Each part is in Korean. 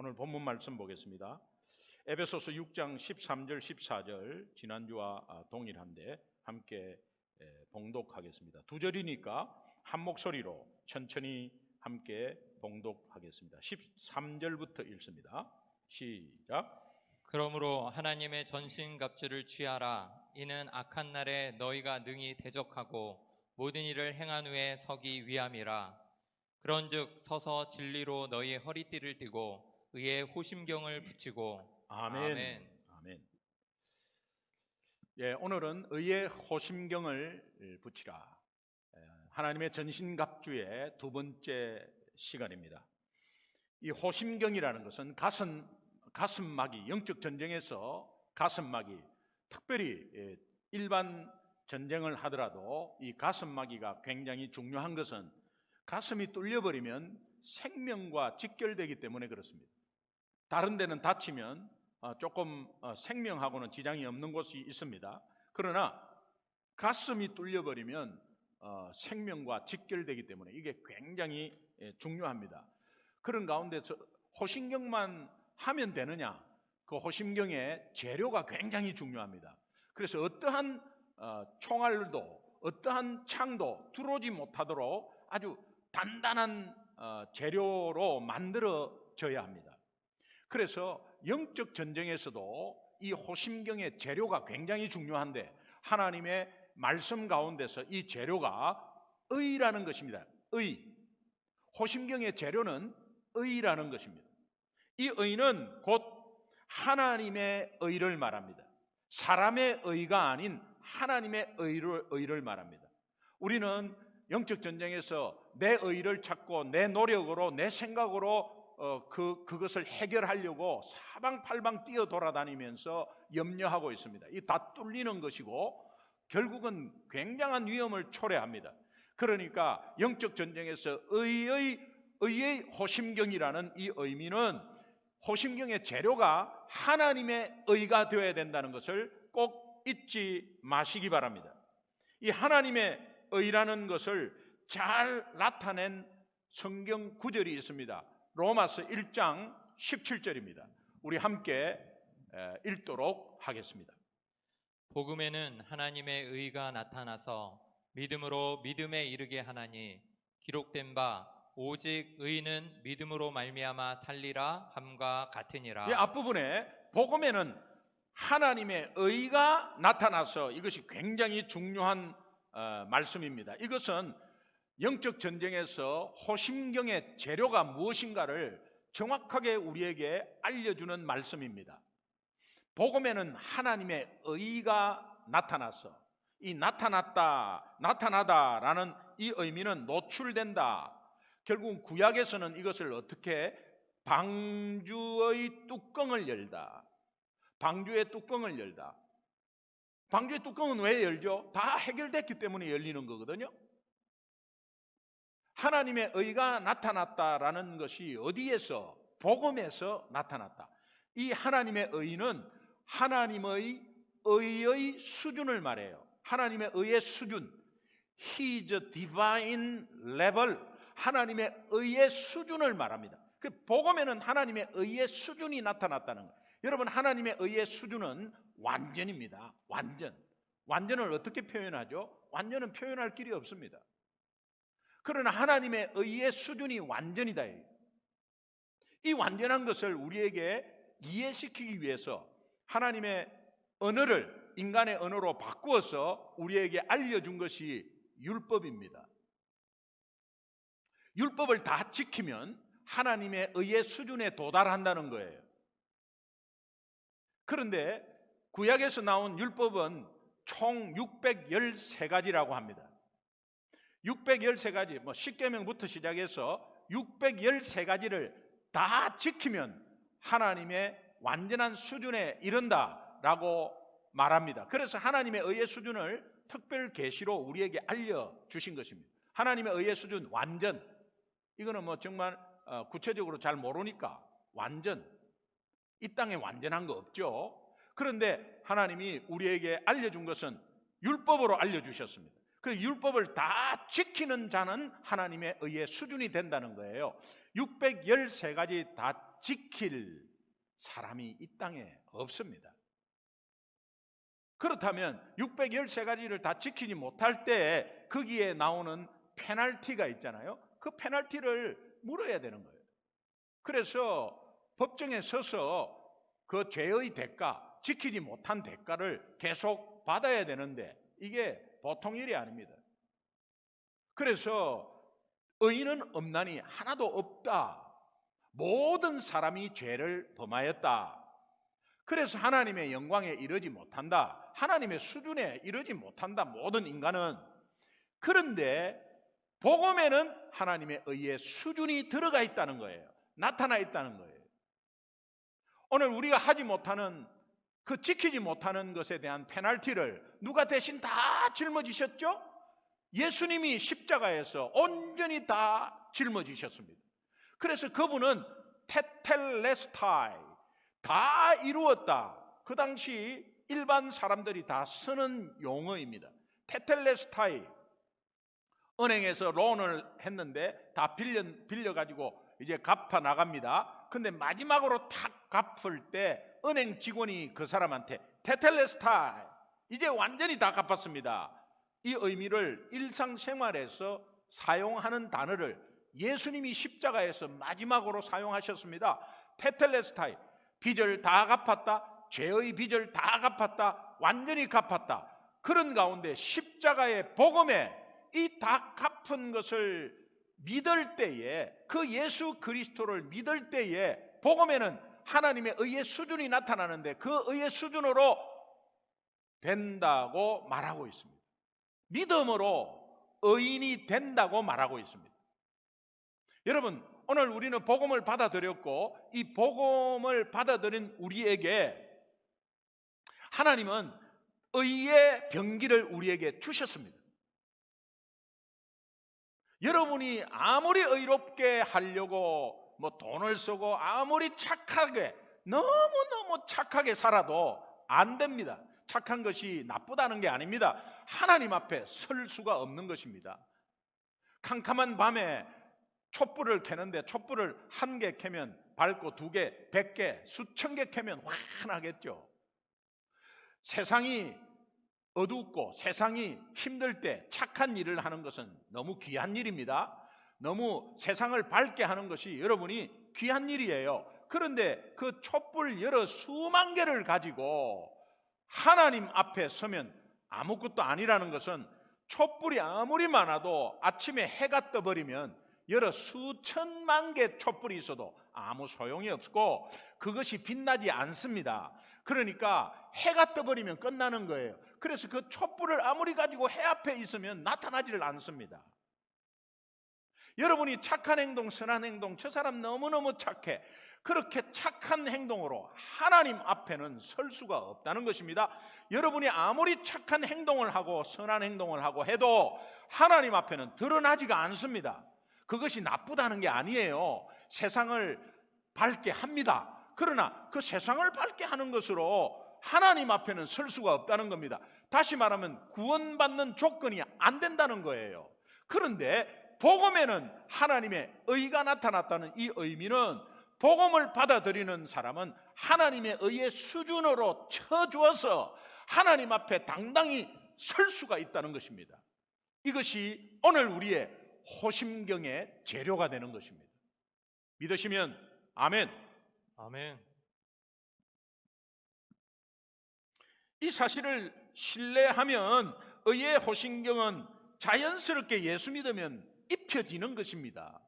오늘 본문 말씀 보겠습니다. 에베소서 6장 13절 14절 지난주와 동일한데 함께 봉독하겠습니다. 두 절이니까 한 목소리로 천천히 함께 봉독하겠습니다. 13절부터 읽습니다. 시작. 그러므로 하나님의 전신갑주를 취하라. 이는 악한 날에 너희가 능히 대적하고 모든 일을 행한 후에 서기 위함이라. 그런즉 서서 진리로 너희의 허리띠를 띠고 의의 호심경을 붙이고. 아멘. 아멘. 예, 오늘은 의의 호심경을 붙이라. 하나님의 전신갑주의 두 번째 시간입니다. 이 호심경이라는 것은 가슴막이, 영적 전쟁에서 가슴막이, 특별히 일반 전쟁을 하더라도 이 가슴막이가 굉장히 중요한 것은 가슴이 뚫려버리면 생명과 직결되기 때문에 그렇습니다. 다른 데는 다치면 조금 생명하고는 지장이 없는 곳이 있습니다. 그러나 가슴이 뚫려버리면 생명과 직결되기 때문에 이게 굉장히 중요합니다. 그런 가운데서 호심경만 하면 되느냐? 그 호심경의 재료가 굉장히 중요합니다. 그래서 어떠한 총알도 어떠한 창도 들어오지 못하도록 아주 단단한 재료로 만들어져야 합니다. 그래서 영적 전쟁에서도 이 호심경의 재료가 굉장히 중요한데 하나님의 말씀 가운데서 이 재료가 의라는 것입니다. 의. 호심경의 재료는 의라는 것입니다. 이 의는 곧 하나님의 의를 말합니다. 사람의 의가 아닌 하나님의 의를 말합니다. 우리는 영적 전쟁에서 내 의를 찾고 내 노력으로 내 생각으로 그것을 해결하려고 사방팔방 뛰어 돌아다니면서 염려하고 있습니다. 이 다 뚫리는 것이고 결국은 굉장한 위험을 초래합니다. 그러니까 영적 전쟁에서 의의 호심경이라는 이 의미는 호심경의 재료가 하나님의 의가 되어야 된다는 것을 꼭 잊지 마시기 바랍니다. 이 하나님의 의라는 것을 잘 나타낸 성경 구절이 있습니다. 로마서 1장 17절입니다. 우리 함께 읽도록 하겠습니다. 복음에는 하나님의 의가 나타나서 믿음으로 믿음에 이르게 하나니 기록된 바 오직 의는 믿음으로 말미암아 살리라 함과 같으니라. 이 앞부분에 복음에는 하나님의 의가 나타나서 이것이 굉장히 중요한 말씀입니다. 이것은 영적 전쟁에서 호심경의 재료가 무엇인가를 정확하게 우리에게 알려주는 말씀입니다. 복음에는 하나님의 의가 나타나서 이 나타나다라는 이 의미는 노출된다. 결국 구약에서는 이것을 어떻게 방주의 뚜껑을 열다. 방주의 뚜껑을 열다. 방주의 뚜껑은 왜 열죠? 다 해결됐기 때문에 열리는 거거든요. 하나님의 의가 나타났다라는 것이 어디에서? 복음에서 나타났다. 이 하나님의 의는 하나님의 의의 수준을 말해요. 하나님의 의의 수준, His divine level, 하나님의 의의 수준을 말합니다. 그 복음에는 하나님의 의의 수준이 나타났다는 거예요. 여러분, 하나님의 의의 수준은 완전입니다. 완전을 어떻게 표현하죠? 완전은 표현할 길이 없습니다. 그러나 하나님의 의의 수준이 완전이다. 이 완전한 것을 우리에게 이해시키기 위해서 하나님의 언어를 인간의 언어로 바꾸어서 우리에게 알려준 것이 율법입니다. 율법을 다 지키면 하나님의 의의 수준에 도달한다는 거예요. 그런데 구약에서 나온 율법은 총 613가지라고 합니다. 613가지, 10계명부터 시작해서 613가지를 다 지키면 하나님의 완전한 수준에 이른다라고 말합니다. 그래서 하나님의 의의 수준을 특별 계시로 우리에게 알려주신 것입니다. 하나님의 의의 수준 완전, 이거는 정말 구체적으로 잘 모르니까 완전, 이 땅에 완전한 거 없죠. 그런데 하나님이 우리에게 알려준 것은 율법으로 알려주셨습니다. 그 율법을 다 지키는 자는 하나님의 의의 수준이 된다는 거예요. 613가지 다 지킬 사람이 이 땅에 없습니다. 그렇다면 613가지를 다 지키지 못할 때 거기에 나오는 페널티가 있잖아요. 그 페널티를 물어야 되는 거예요. 그래서 법정에 서서 그 죄의 대가, 지키지 못한 대가를 계속 받아야 되는데 이게 보통 일이 아닙니다. 그래서 의인은 없나니 하나도 없다. 모든 사람이 죄를 범하였다. 그래서 하나님의 영광에 이르지 못한다. 하나님의 수준에 이르지 못한다. 모든 인간은. 그런데 복음에는 하나님의 의의 수준이 들어가 있다는 거예요. 나타나 있다는 거예요. 오늘 우리가 하지 못하는, 그 지키지 못하는 것에 대한 페널티를 누가 대신 다 짊어지셨죠? 예수님이 십자가에서 온전히 다 짊어지셨습니다. 그래서 그분은 테텔레스타이, 다 이루었다. 그 당시 일반 사람들이 다 쓰는 용어입니다. 테텔레스타이, 은행에서 론을 했는데 다 빌려가지고 이제 갚아 나갑니다. 근데 마지막으로 탁 갚을 때 은행 직원이 그 사람한테 테텔레스타이, 이제 완전히 다 갚았습니다. 이 의미를 일상생활에서 사용하는 단어를 예수님이 십자가에서 마지막으로 사용하셨습니다. 테텔레스타이, 빚을 다 갚았다, 죄의 빚을 다 갚았다, 완전히 갚았다. 그런 가운데 십자가의 복음에 이 다 갚은 것을 믿을 때에, 그 예수 그리스도를 믿을 때에 복음에는 하나님의 의의 수준이 나타나는데 그 의의 수준으로 된다고 말하고 있습니다. 믿음으로 의인이 된다고 말하고 있습니다. 여러분, 오늘 우리는 복음을 받아들였고 이 복음을 받아들인 우리에게 하나님은 의의 병기를 우리에게 주셨습니다. 여러분이 아무리 의롭게 하려고 돈을 쓰고 아무리 착하게, 너무너무 착하게 살아도 안 됩니다. 착한 것이 나쁘다는 게 아닙니다. 하나님 앞에 설 수가 없는 것입니다. 캄캄한 밤에 촛불을 켜는데 촛불을 1개 켜면 밝고 2개, 100개, 수천 개 켜면 환하겠죠. 세상이 어둡고 세상이 힘들 때 착한 일을 하는 것은 너무 귀한 일입니다. 너무 세상을 밝게 하는 것이 여러분이 귀한 일이에요. 그런데 그 촛불 여러 수만 개를 가지고 하나님 앞에 서면 아무것도 아니라는 것은, 촛불이 아무리 많아도 아침에 해가 떠버리면 여러 수천만 개 촛불이 있어도 아무 소용이 없고 그것이 빛나지 않습니다. 그러니까 해가 떠버리면 끝나는 거예요. 그래서 그 촛불을 아무리 가지고 해 앞에 있으면 나타나지를 않습니다. 여러분이 착한 행동, 선한 행동, 저 사람 너무너무 착해, 그렇게 착한 행동으로 하나님 앞에는 설 수가 없다는 것입니다. 여러분이 아무리 착한 행동을 하고 선한 행동을 하고 해도 하나님 앞에는 드러나지가 않습니다. 그것이 나쁘다는 게 아니에요. 세상을 밝게 합니다. 그러나 그 세상을 밝게 하는 것으로 하나님 앞에는 설 수가 없다는 겁니다. 다시 말하면 구원받는 조건이 안 된다는 거예요. 그런데 복음에는 하나님의 의가 나타났다는 이 의미는, 복음을 받아들이는 사람은 하나님의 의의 수준으로 쳐주어서 하나님 앞에 당당히 설 수가 있다는 것입니다. 이것이 오늘 우리의 호심경의 재료가 되는 것입니다. 믿으시면 아멘. 아멘. 이 사실을 신뢰하면 의의 호심경은 자연스럽게 예수 믿으면 입혀지는 것입니다.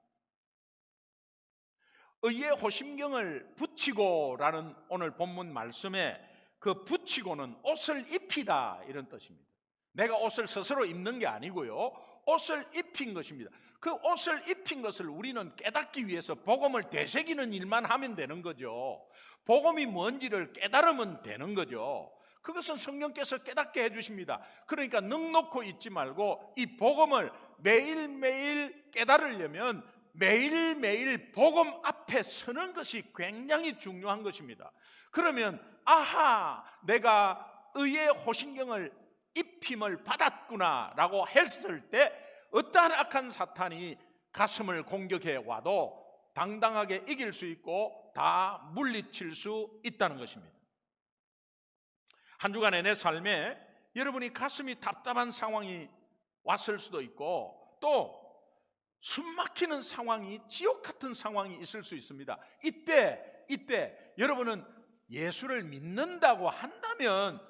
의의 호심경을 붙이고라는 오늘 본문 말씀에 그 붙이고는 옷을 입히다 이런 뜻입니다. 내가 옷을 스스로 입는 게 아니고요, 옷을 입힌 것입니다. 그 옷을 입힌 것을 우리는 깨닫기 위해서 복음을 되새기는 일만 하면 되는 거죠. 복음이 뭔지를 깨달으면 되는 거죠. 그것은 성령께서 깨닫게 해주십니다. 그러니까 넉넉히 있지 말고 이 복음을 매일매일 깨달으려면 매일매일 복음 앞에 서는 것이 굉장히 중요한 것입니다. 그러면 아하, 내가 의의 호심경을 입힘을 받았구나라고 했을 때 어떠한 악한 사탄이 가슴을 공격해 와도 당당하게 이길 수 있고 다 물리칠 수 있다는 것입니다. 한 주간의 내 삶에 여러분이 가슴이 답답한 상황이 왔을 수도 있고 또 숨막히는 상황이, 지옥 같은 상황이 있을 수 있습니다. 이때 여러분은 예수를 믿는다고 한다면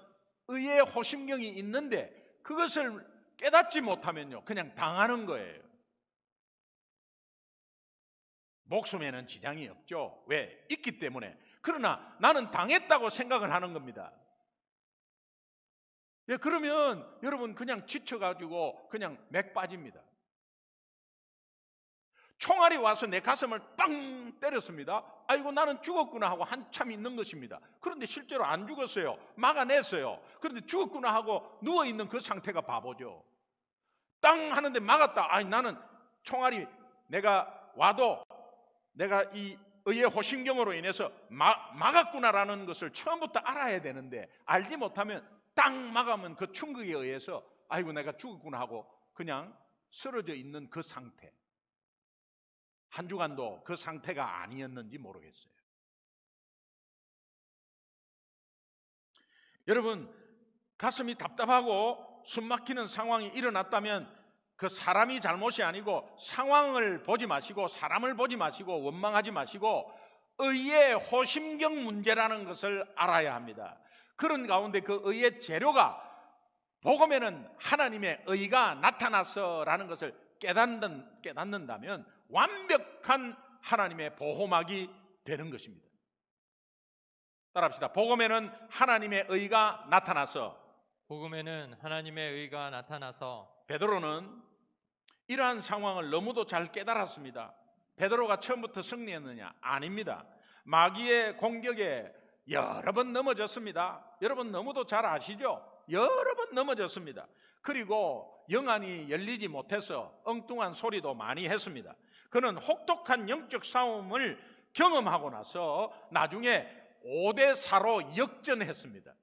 의의 호심경이 있는데 그것을 깨닫지 못하면요 그냥 당하는 거예요. 목숨에는 지장이 없죠. 왜? 있기 때문에. 그러나 나는 당했다고 생각을 하는 겁니다. 예, 그러면 여러분 그냥 지쳐가지고 그냥 맥 빠집니다. 총알이 와서 내 가슴을 빵 때렸습니다. 아이고 나는 죽었구나 하고 한참 있는 것입니다. 그런데 실제로 안 죽었어요. 막아냈어요. 그런데 죽었구나 하고 누워있는 그 상태가 바보죠. 땅 하는데 막았다. 아니 나는 총알이 내가 와도 내가 이 의의 호신경으로 인해서 막았구나라는 것을 처음부터 알아야 되는데 알지 못하면 땅 막으면 그 충격에 의해서 아이고 내가 죽었구나 하고 그냥 쓰러져 있는 그 상태. 한 주간도 그 상태가 아니었는지 모르겠어요. 여러분 가슴이 답답하고 숨막히는 상황이 일어났다면 그 사람이 잘못이 아니고 상황을 보지 마시고 사람을 보지 마시고 원망하지 마시고 의의 호심경 문제라는 것을 알아야 합니다. 그런 가운데 그 의의 재료가 복음에는 하나님의 의가 나타나서라는 것을 깨닫는다면 완벽한 하나님의 보호막이 되는 것입니다. 따라합시다. 복음에는 하나님의 의가 나타나서. 복음에는 하나님의 의가 나타나서. 베드로는 이러한 상황을 너무도 잘 깨달았습니다. 베드로가 처음부터 승리했느냐? 아닙니다. 마귀의 공격에 여러 번 넘어졌습니다. 여러분 너무도 잘 아시죠? 여러 번 넘어졌습니다. 그리고 영안이 열리지 못해서 엉뚱한 소리도 많이 했습니다. 그는 혹독한 영적 싸움을 경험하고 나서 나중에 5대4로 역전했습니다.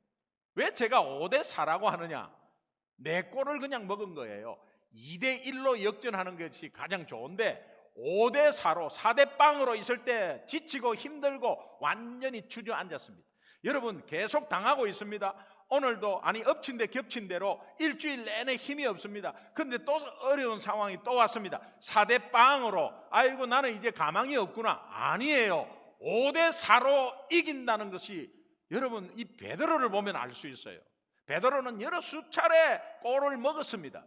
왜 제가 5대4라고 하느냐? 내 골을 그냥 먹은 거예요. 2대1로 역전하는 것이 가장 좋은데 5대4로 4대0으로 있을 때 지치고 힘들고 완전히 주저앉았습니다. 여러분 계속 당하고 있습니다. 오늘도 엎친 데 겹친 대로 일주일 내내 힘이 없습니다. 그런데 또 어려운 상황이 또 왔습니다. 4대0으로 아이고 나는 이제 가망이 없구나. 아니에요. 5대4로 이긴다는 것이 여러분 이 베드로를 보면 알 수 있어요. 베드로는 여러 수차례 골을 먹었습니다.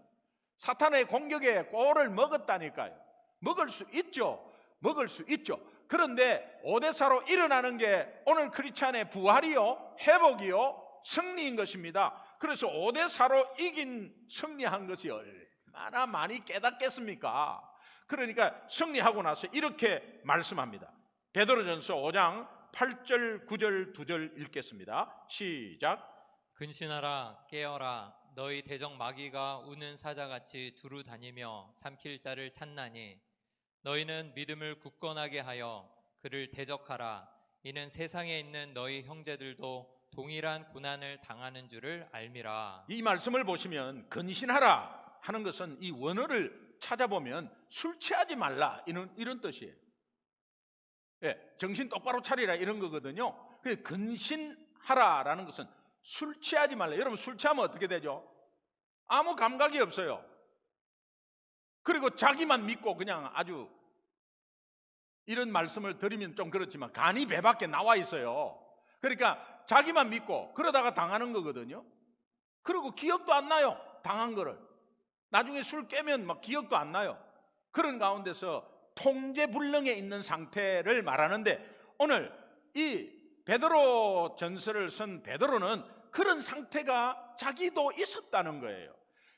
사탄의 공격에 골을 먹었다니까요. 먹을 수 있죠. 그런데 5대4로 일어나는 게 오늘 크리스찬의 부활이요 회복이요 승리인 것입니다. 그래서 5대4로 이긴 승리한 것이 얼마나 많이 깨닫겠습니까? 그러니까 승리하고 나서 이렇게 말씀합니다. 베드로전서 5장 8절 9절 2절 읽겠습니다. 시작. 근신하라 깨어라 너희 대적 마귀가 우는 사자같이 두루 다니며 삼킬 자를 찾나니 너희는 믿음을 굳건하게 하여 그를 대적하라. 이는 세상에 있는 너희 형제들도 동일한 고난을 당하는 줄을 알미라. 이 말씀을 보시면 근신하라 하는 것은 이 원어를 찾아보면 술 취하지 말라 이런 뜻이에요. 예, 정신 똑바로 차리라 이런 거거든요. 근신하라라는 것은 술 취하지 말라. 여러분 술 취하면 어떻게 되죠? 아무 감각이 없어요. 그리고 자기만 믿고 그냥 아주 이런 말씀을 드리면 좀 그렇지만 간이 배 밖에 나와 있어요. 그러니까 자기만 믿고 그러다가 당하는 거거든요. 그리고 기억도 안 나요. 당한 거를. 나중에 술 깨면 막 기억도 안 나요. 그런 가운데서 통제불능에 있는 상태를 말하는데 오늘 이 베드로 전서를 쓴 베드로는 그런 상태가 자기도 있었다는 거예요.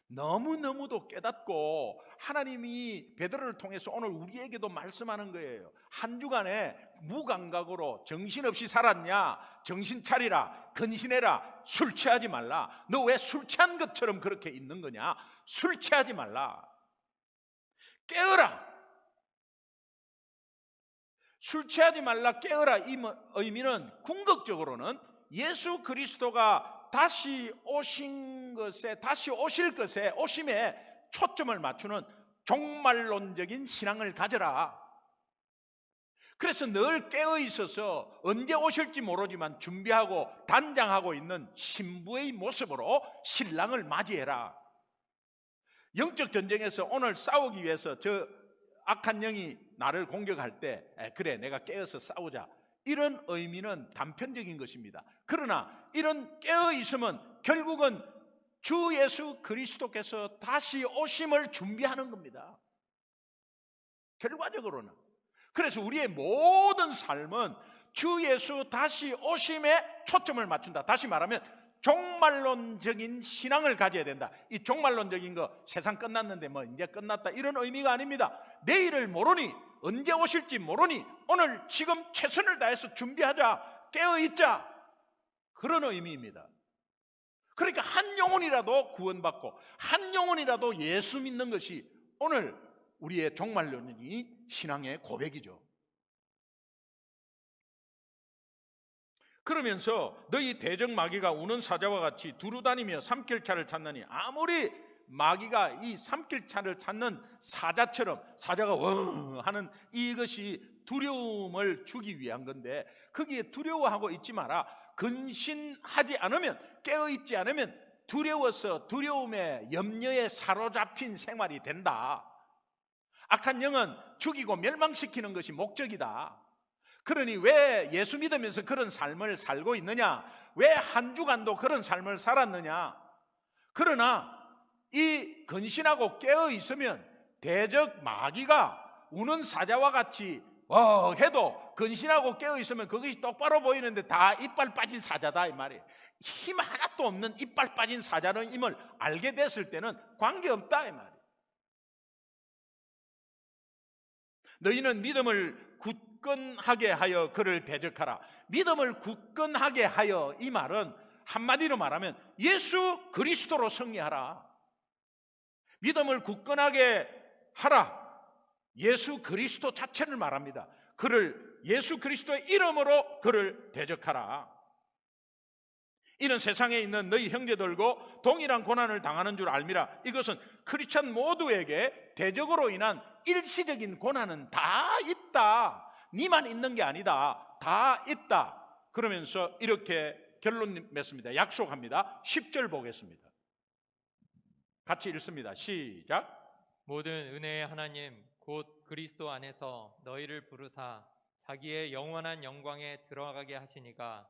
너무너무도 깨닫고 하나님이 베드로를 통해서 오늘 우리에게도 말씀하는 거예요. 한 주간에 무감각으로 정신없이 살았냐? 정신 차리라. 근신해라. 술 취하지 말라. 너 왜 술 취한 것처럼 그렇게 있는 거냐? 술 취하지 말라. 깨어라. 술 취하지 말라 깨어라. 이 의미는 궁극적으로는 예수 그리스도가 다시 오신 것에, 다시 오실 것에, 오심에 초점을 맞추는 종말론적인 신앙을 가져라. 그래서 늘 깨어 있어서 언제 오실지 모르지만 준비하고 단장하고 있는 신부의 모습으로 신랑을 맞이해라. 영적 전쟁에서 오늘 싸우기 위해서 저 악한 영이 나를 공격할 때 그래 내가 깨어서 싸우자, 이런 의미는 단편적인 것입니다. 그러나 이런 깨어 있음은 결국은 주 예수 그리스도께서 다시 오심을 준비하는 겁니다. 결과적으로는. 그래서 우리의 모든 삶은 주 예수 다시 오심에 초점을 맞춘다. 다시 말하면 종말론적인 신앙을 가져야 된다. 이 종말론적인 거 세상 끝났는데 뭐 이제 끝났다 이런 의미가 아닙니다. 내일을 모르니, 언제 오실지 모르니 오늘 지금 최선을 다해서 준비하자, 깨어있자, 그런 의미입니다. 그러니까 한 영혼이라도 구원받고 한 영혼이라도 예수 믿는 것이 오늘 우리의 종말론적인 신앙의 고백이죠. 그러면서 너희 대적 마귀가 우는 사자와 같이 두루다니며 삼킬차를 찾느니, 아무리 마귀가 이 삼킬차를 찾는 사자처럼, 사자가 워 하는 이것이 두려움을 주기 위한 건데, 거기에 두려워하고 있지 마라. 근신하지 않으면, 깨어있지 않으면 두려워서 두려움에 염려에 사로잡힌 생활이 된다. 악한 영은 죽이고 멸망시키는 것이 목적이다. 그러니 왜 예수 믿으면서 그런 삶을 살고 있느냐? 왜 한 주간도 그런 삶을 살았느냐? 그러나 이 근신하고 깨어 있으면 대적 마귀가 우는 사자와 같이 해도 근신하고 깨어 있으면 그것이 똑바로 보이는데 다 이빨 빠진 사자다 이 말이에요. 힘 하나도 없는 이빨 빠진 사자는 임을 알게 됐을 때는 관계없다 이 말이에요. 너희는 믿음을 굳건하게 하여 그를 대적하라. 믿음을 굳건하게 하여, 이 말은 한마디로 말하면 예수 그리스도로 승리하라. 믿음을 굳건하게 하라. 예수 그리스도 자체를 말합니다. 그를, 예수 그리스도의 이름으로 그를 대적하라. 이는 세상에 있는 너희 형제들과 동일한 고난을 당하는 줄 알미라. 이것은 크리스찬 모두에게 대적으로 인한 일시적인 고난은 다 있다. 니만 있는 게 아니다. 다 있다. 그러면서 이렇게 결론 맺습니다. 약속합니다. 10절 보겠습니다. 같이 읽습니다. 시작. 모든 은혜의 하나님 곧 그리스도 안에서 너희를 부르사 자기의 영원한 영광에 들어가게 하시니가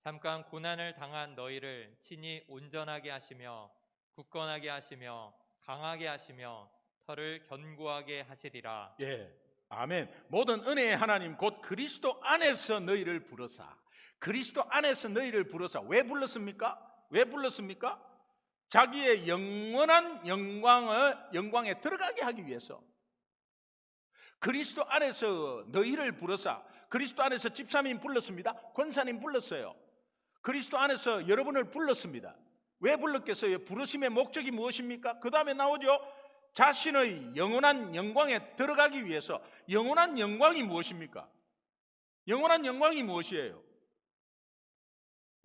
잠깐 고난을 당한 너희를 친히 온전하게 하시며 굳건하게 하시며 강하게 하시며 털을 견고하게 하시리라. 예, 아멘. 모든 은혜의 하나님 곧 그리스도 안에서 너희를 부르사, 그리스도 안에서 너희를 부르사. 왜 불렀습니까? 왜 불렀습니까? 자기의 영원한 영광에 들어가게 하기 위해서. 그리스도 안에서 너희를 부르사. 그리스도 안에서 집사님 불렀습니다. 권사님 불렀어요. 그리스도 안에서 여러분을 불렀습니다. 왜 불렀겠어요? 부르심의 목적이 무엇입니까? 그 다음에 나오죠. 자신의 영원한 영광에 들어가기 위해서. 영원한 영광이 무엇입니까? 영원한 영광이 무엇이에요?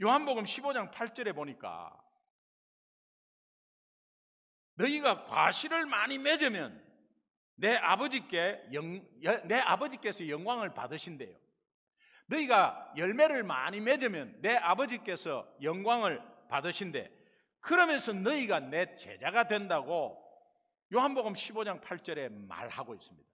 요한복음 15장 8절에 보니까 너희가 과실을 많이 맺으면 내 아버지께서 영광을 받으신대요. 너희가 열매를 많이 맺으면 내 아버지께서 영광을 받으신대. 그러면서 너희가 내 제자가 된다고 요한복음 15장 8절에 말하고 있습니다.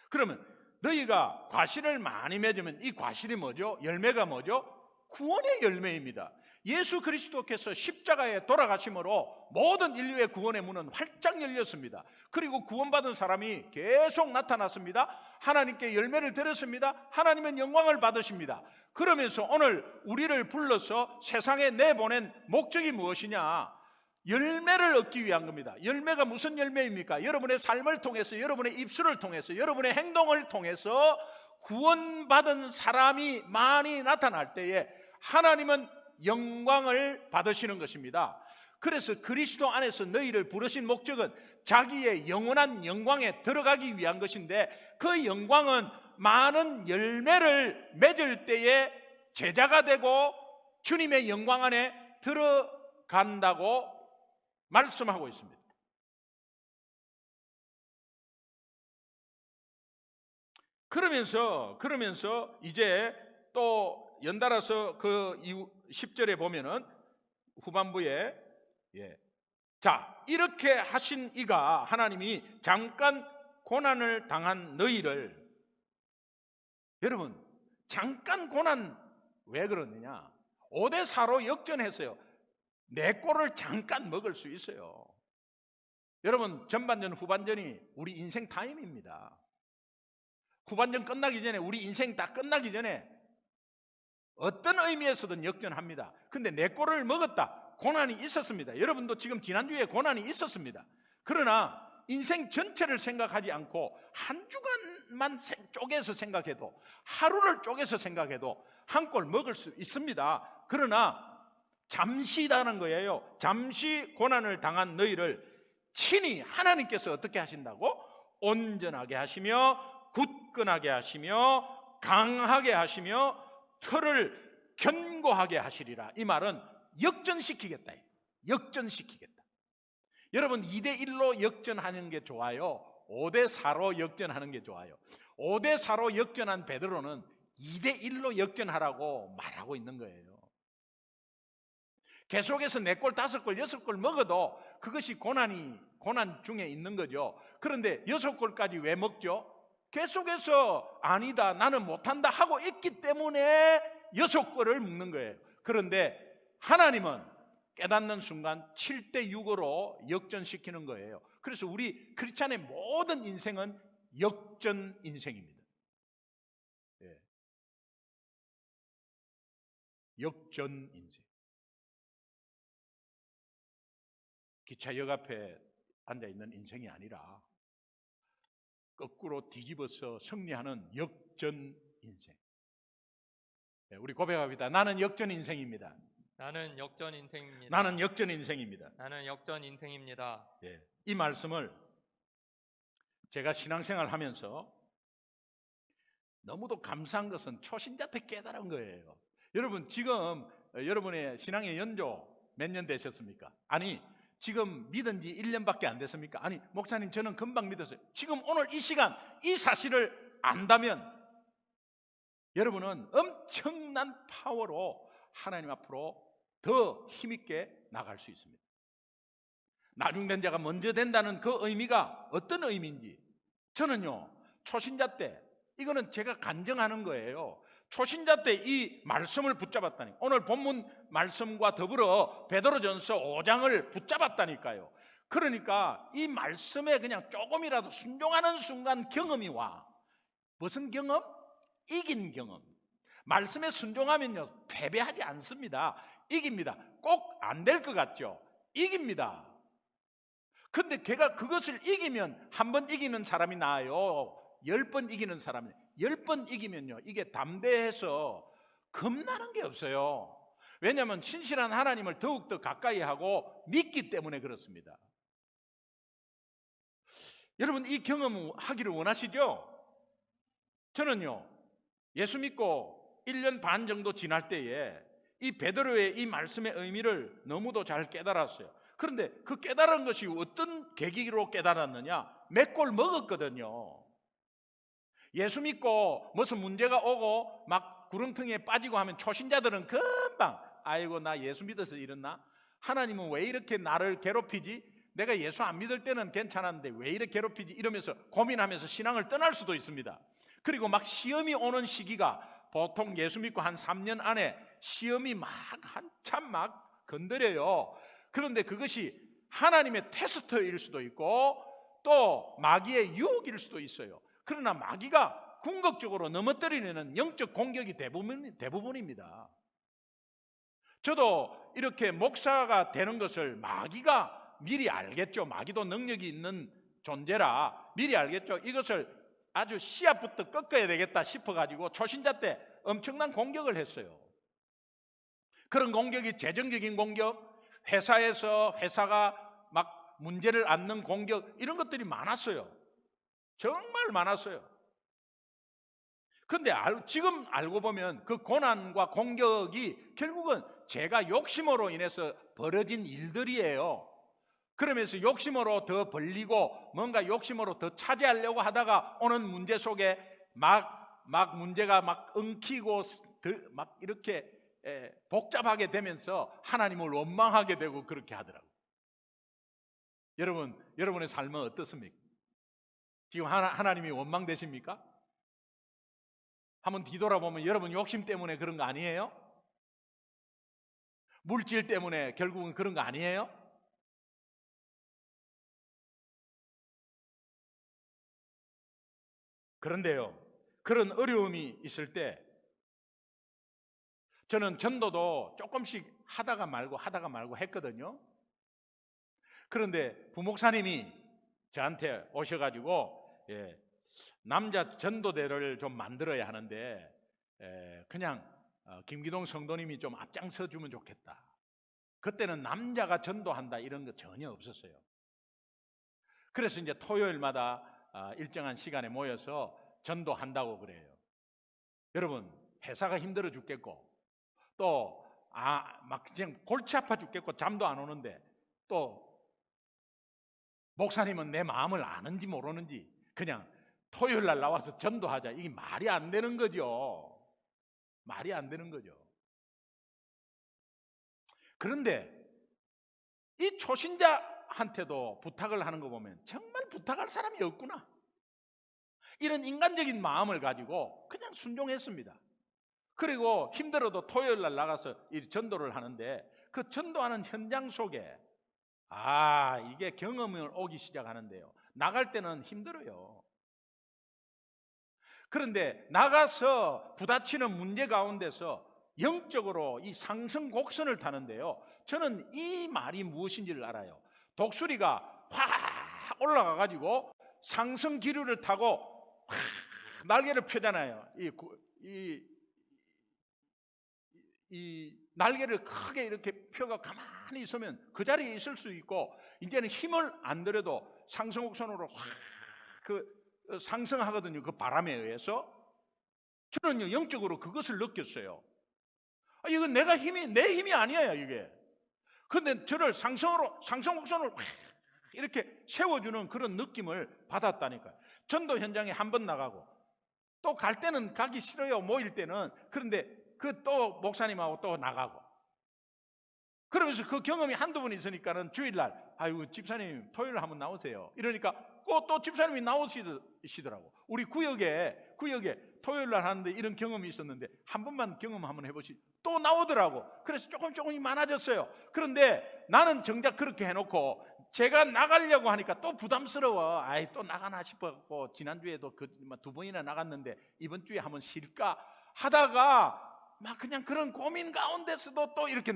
그러면 너희가 과실을 많이 맺으면 이 과실이 뭐죠? 열매가 뭐죠? 구원의 열매입니다. 예수 그리스도께서 십자가에 돌아가심으로 모든 인류의 구원의 문은 활짝 열렸습니다. 그리고 구원받은 사람이 계속 나타났습니다. 하나님께 열매를 드렸습니다. 하나님은 영광을 받으십니다. 그러면서 오늘 우리를 불러서 세상에 내보낸 목적이 무엇이냐? 열매를 얻기 위한 겁니다. 열매가 무슨 열매입니까? 여러분의 삶을 통해서, 여러분의 입술을 통해서, 여러분의 행동을 통해서 구원받은 사람이 많이 나타날 때에 하나님은 영광을 받으시는 것입니다. 그래서 그리스도 안에서 너희를 부르신 목적은 자기의 영원한 영광에 들어가기 위한 것인데, 그 영광은 많은 열매를 맺을 때에 제자가 되고 주님의 영광 안에 들어간다고 말씀하고 있습니다. 그러면서 이제 또 연달아서 그 이후 10절에 보면은 후반부에 자, 이렇게 하신 이가 하나님이 잠깐 고난을 당한 너희를, 여러분 잠깐 고난 왜 그러느냐? 5대4로 역전했어요. 내 꼴을 잠깐 먹을 수 있어요. 여러분 전반전 후반전이 우리 인생 타임입니다. 후반전 끝나기 전에, 우리 인생 다 끝나기 전에 어떤 의미에서든 역전합니다. 근데 내 꼴을 먹었다, 고난이 있었습니다. 여러분도 지금 지난주에 고난이 있었습니다. 그러나 인생 전체를 생각하지 않고 한 주간만 쪼개서 생각해도, 하루를 쪼개서 생각해도 한 꼴 먹을 수 있습니다. 그러나 잠시다는 거예요. 잠시 고난을 당한 너희를 친히 하나님께서 어떻게 하신다고? 온전하게 하시며 굳건하게 하시며 강하게 하시며 털을 견고하게 하시리라. 이 말은 역전시키겠다. 역전시키겠다. 여러분 2대1로 역전하는 게 좋아요? 5대4로 역전하는 게 좋아요? 5대4로 역전한 베드로는 2대1로 역전하라고 말하고 있는 거예요. 계속해서 4골, 5골, 6골 먹어도 그것이 고난 중에 있는 거죠. 그런데 6골까지 왜 먹죠? 계속해서 아니다, 나는 못한다 하고 있기 때문에 6골을 먹는 거예요. 그런데 하나님은 깨닫는 순간 7대6으로 역전시키는 거예요. 그래서 우리 크리스찬의 모든 인생은 역전 인생입니다. 역전 인생. 기차역 앞에 앉아있는 인생이 아니라 거꾸로 뒤집어서 승리하는 역전 인생. 우리 고백합니다. 나는 역전 인생입니다. 나는 역전 인생입니다. 나는 역전 인생입니다. 나는 역전 인생입니다. 이 말씀을 제가 신앙생활 하면서 너무도 감사한 것은 초신자 때 깨달은 거예요. 여러분 지금 여러분의 신앙의 연조 몇 년 되셨습니까? 아니 지금 믿은 지 1년밖에 안 됐습니까? 아니 목사님 저는 금방 믿었어요. 지금 오늘 이 시간 이 사실을 안다면 여러분은 엄청난 파워로 하나님 앞으로 더 힘있게 나갈 수 있습니다. 나중된 자가 먼저 된다는 그 의미가 어떤 의미인지 저는요 초신자 때, 이거는 제가 간증하는 거예요. 초신자 때 이 말씀을 붙잡았다니, 오늘 본문 말씀과 더불어 베드로전서 5장을 붙잡았다니까요. 그러니까 이 말씀에 그냥 조금이라도 순종하는 순간 경험이 와. 무슨 경험? 이긴 경험. 말씀에 순종하면요 패배하지 않습니다. 이깁니다. 꼭 안 될 것 같죠? 이깁니다. 근데 걔가 그것을 이기면 한 번 이기는 사람이 나아요, 10번 이기는 사람이? 10번 이기면요 이게 담대해서 겁나는 게 없어요. 왜냐하면 신실한 하나님을 더욱더 가까이 하고 믿기 때문에 그렇습니다. 여러분 이 경험 하기를 원하시죠? 저는요 예수 믿고 1년 반 정도 지날 때에 이 베드로의 이 말씀의 의미를 너무도 잘 깨달았어요. 그런데 그 깨달은 것이 어떤 계기로 깨달았느냐? 몇 골 먹었거든요. 예수 믿고 무슨 문제가 오고 막 구렁텅이에 빠지고 하면 초신자들은 금방 아이고 나 예수 믿어서 이랬나? 하나님은 왜 이렇게 나를 괴롭히지? 내가 예수 안 믿을 때는 괜찮았는데 왜 이렇게 괴롭히지? 이러면서 고민하면서 신앙을 떠날 수도 있습니다. 그리고 막 시험이 오는 시기가 보통 예수 믿고 한 3년 안에 시험이 막 한참 막 건드려요. 그런데 그것이 하나님의 테스트일 수도 있고 또 마귀의 유혹일 수도 있어요. 그러나 마귀가 궁극적으로 넘어뜨리는 영적 공격이 대부분입니다. 저도 이렇게 목사가 되는 것을 마귀가 미리 알겠죠. 마귀도 능력이 있는 존재라 미리 알겠죠. 이것을 아주 씨앗부터 꺾어야 되겠다 싶어가지고 초신자 때 엄청난 공격을 했어요. 그런 공격이 재정적인 공격, 회사가 막 문제를 안는 공격, 이런 것들이 많았어요. 정말 많았어요. 근데 지금 알고 보면 그 고난과 공격이 결국은 제가 욕심으로 인해서 벌어진 일들이에요. 그러면서 욕심으로 더 벌리고 뭔가 욕심으로 더 차지하려고 하다가 오는 문제 속에 막 문제가 막 엉키고 막 이렇게 복잡하게 되면서 하나님을 원망하게 되고 그렇게 하더라고요. 여러분의 삶은 어떻습니까? 지금 하나님이 원망되십니까? 한번 뒤돌아보면 여러분 욕심 때문에 그런 거 아니에요? 물질 때문에 결국은 그런 거 아니에요? 그런데요, 그런 어려움이 있을 때 저는 전도도 조금씩 하다가 말고 했거든요. 그런데 부목사님이 저한테 오셔가지고 남자 전도대를 좀 만들어야 하는데 그냥 김기동 성도님이 좀 앞장서 주면 좋겠다. 그때는 남자가 전도한다 이런 거 전혀 없었어요. 그래서 이제 토요일마다 일정한 시간에 모여서 전도한다고 그래요. 여러분, 회사가 힘들어 죽겠고 또 막 그냥 골치 아파 죽겠고 잠도 안 오는데 또 목사님은 내 마음을 아는지 모르는지 그냥 토요일 날 나와서 전도하자. 이게 말이 안 되는 거죠. 말이 안 되는 거죠. 그런데 이 초신자한테도 부탁을 하는 거 보면 정말 부탁할 사람이 없구나. 이런 인간적인 마음을 가지고 그냥 순종했습니다. 그리고 힘들어도 토요일 날 나가서 이 전도를 하는데 그 전도하는 현장 속에 이게 경험을 오기 시작하는데요. 나갈 때는 힘들어요. 그런데 나가서 부딪히는 문제 가운데서 영적으로 이 상승 곡선을 타는데요. 저는 이 말이 무엇인지를 알아요. 독수리가 확 올라가가지고 상승 기류를 타고 확 날개를 펴잖아요. 이 날개를 크게 이렇게 펴가 가만히 있으면 그 자리에 있을 수 있고 이제는 힘을 안 들여도 상승곡선으로 확 상승하거든요. 그 바람에 의해서. 저는요 영적으로 그것을 느꼈어요. 이건 내 힘이 아니야 이게. 근데 저를 상승곡선으로 확 이렇게 세워주는 그런 느낌을 받았다니까요. 전도 현장에 한 번 나가고 또 갈 때는 가기 싫어요. 모일 때는. 그런데 그 또 목사님하고 또 나가고 그러면서 그 경험이 한두 번 있으니까는 주일날 아이고 집사님 토요일 한번 나오세요. 이러니까 꼭 또 집사님이 나오시더라고. 우리 구역에 토요일날 하는데 이런 경험이 있었는데 한 번만 경험 한번 해보시. 또 나오더라고. 그래서 조금이 많아졌어요. 그런데 나는 정작 그렇게 해놓고 제가 나가려고 하니까 또 부담스러워. 또 나가나 싶었고 지난주에도 두 번이나 나갔는데 이번 주에 한번 쉴까 하다가 막 그냥 그런 고민 가운데서도 또 이렇게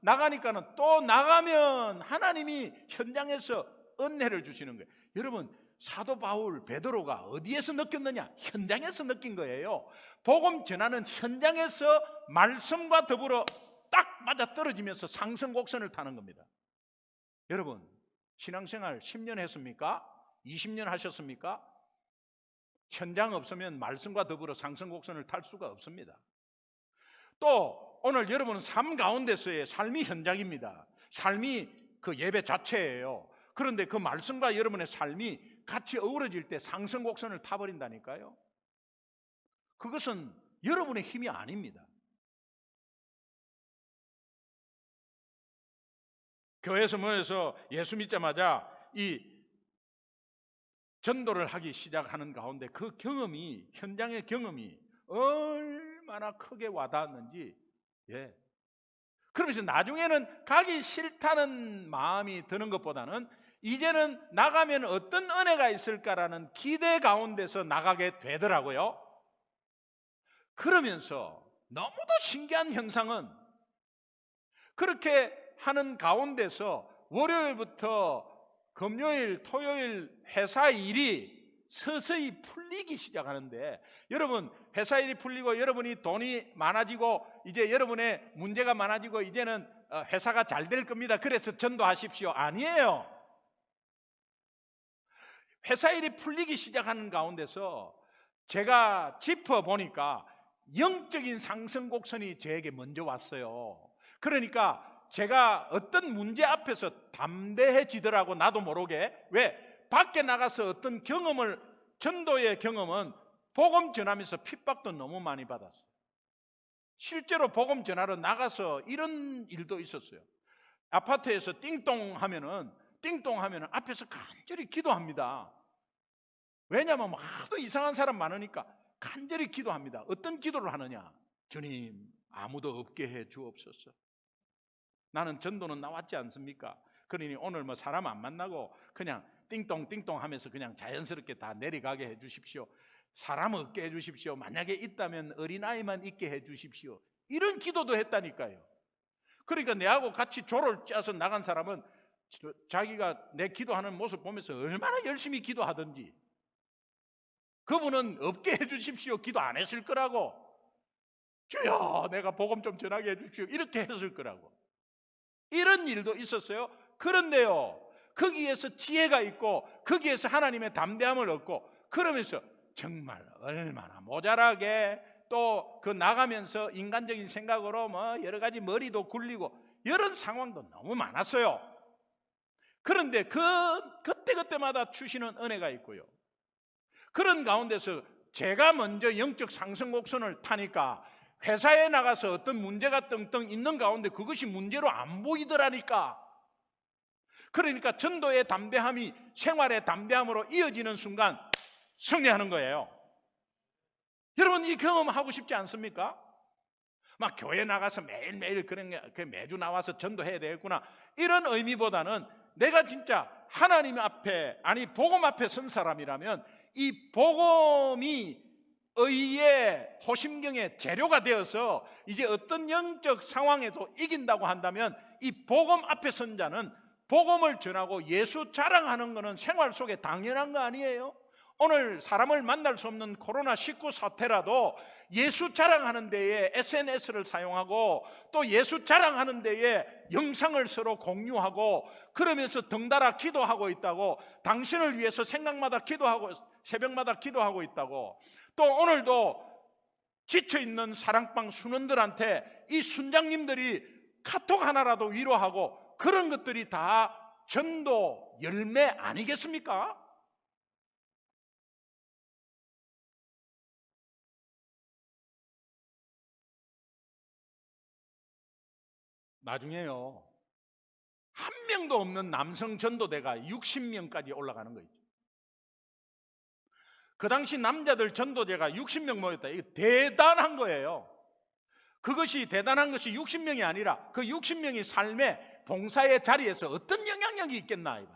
나가니까는 또 나가면 하나님이 현장에서 은혜를 주시는 거예요. 여러분, 사도 바울, 베드로가 어디에서 느꼈느냐? 현장에서 느낀 거예요. 복음 전하는 현장에서 말씀과 더불어 딱 맞아 떨어지면서 상승 곡선을 타는 겁니다. 여러분, 신앙생활 10년 했습니까? 20년 하셨습니까? 현장 없으면 말씀과 더불어 상승 곡선을 탈 수가 없습니다. 또 오늘 여러분은 삶 가운데서의 삶이 현장입니다. 삶이 그 예배 자체예요. 그런데 그 말씀과 여러분의 삶이 같이 어우러질 때 상승 곡선을 타버린다니까요. 그것은 여러분의 힘이 아닙니다. 교회에서 모여서 예수 믿자마자 이 전도를 하기 시작하는 가운데 그 경험이, 현장의 경험이 얼마나 크게 와닿았는지. 그러면서 나중에는 가기 싫다는 마음이 드는 것보다는 이제는 나가면 어떤 은혜가 있을까라는 기대 가운데서 나가게 되더라고요. 그러면서 너무도 신기한 현상은 그렇게 하는 가운데서 월요일부터 금요일, 토요일 회사 일이 서서히 풀리기 시작하는데, 여러분 회사 일이 풀리고 여러분이 돈이 많아지고 이제 여러분의 문제가 많아지고 이제는 회사가 잘 될 겁니다. 그래서 전도하십시오. 아니에요. 회사 일이 풀리기 시작하는 가운데서 제가 짚어보니까 영적인 상승 곡선이 저에게 먼저 왔어요. 그러니까 제가 어떤 문제 앞에서 담대해지더라고, 나도 모르게. 왜? 밖에 나가서 어떤 경험을, 전도의 경험은 복음 전하면서 핍박도 너무 많이 받았어요. 실제로 복음 전하러 나가서 이런 일도 있었어요. 아파트에서 띵동 하면은 앞에서 간절히 기도합니다. 왜냐하면 하도 이상한 사람 많으니까 간절히 기도합니다. 어떤 기도를 하느냐? 주님, 아무도 없게 해 주옵소서. 나는 전도는 나왔지 않습니까? 그러니 오늘 뭐 사람 안 만나고 그냥 띵동 하면서 그냥 자연스럽게 다 내려가게 해 주십시오. 사람 없게 해 주십시오. 만약에 있다면 어린아이만 있게 해 주십시오. 이런 기도도 했다니까요. 그러니까 내하고 같이 조를 짜서 나간 사람은 자기가 내 기도하는 모습 보면서 얼마나 열심히 기도하든지, 그분은 없게 해 주십시오 기도 안 했을 거라고, 주여 내가 복음 좀 전하게 해 주십시오 이렇게 했을 거라고. 이런 일도 있었어요. 그런데요, 거기에서 지혜가 있고 거기에서 하나님의 담대함을 얻고, 그러면서 정말 얼마나 모자라게 또 그 나가면서 인간적인 생각으로 뭐 여러 가지 머리도 굴리고 이런 상황도 너무 많았어요. 그런데 그때마다 주시는 은혜가 있고요. 그런 가운데서 제가 먼저 영적 상승 곡선을 타니까 회사에 나가서 어떤 문제가 떵떵 있는 가운데 그것이 문제로 안 보이더라니까. 그러니까 전도의 담대함이 생활의 담대함으로 이어지는 순간 승리하는 거예요. 여러분, 이 경험 하고 싶지 않습니까? 막 교회 나가서 매일매일 매주 나와서 전도해야 되겠구나 이런 의미보다는, 내가 진짜 하나님 앞에, 아니 복음 앞에 선 사람이라면 이 복음이 의의 호심경의 재료가 되어서 이제 어떤 영적 상황에도 이긴다고 한다면, 이 복음 앞에 선 자는 복음을 전하고 예수 자랑하는 것은 생활 속에 당연한 거 아니에요? 오늘 사람을 만날 수 없는 코로나19 사태라도 예수 자랑하는 데에 SNS를 사용하고 또 예수 자랑하는 데에 영상을 서로 공유하고 그러면서 덩달아 기도하고 있다고, 당신을 위해서 생각마다 기도하고 새벽마다 기도하고 있다고, 또 오늘도 지쳐있는 사랑방 순원들한테 이 순장님들이 카톡 하나라도 위로하고, 그런 것들이 다 전도 열매 아니겠습니까? 나중에요, 한 명도 없는 남성 전도대가 60명까지 올라가는 거 있죠. 그 당시 남자들 전도대가 60명 모였다. 이거 대단한 거예요. 그것이 대단한 것이 60명이 아니라 그 60명이 삶의 봉사의 자리에서 어떤 영향력이 있겠나.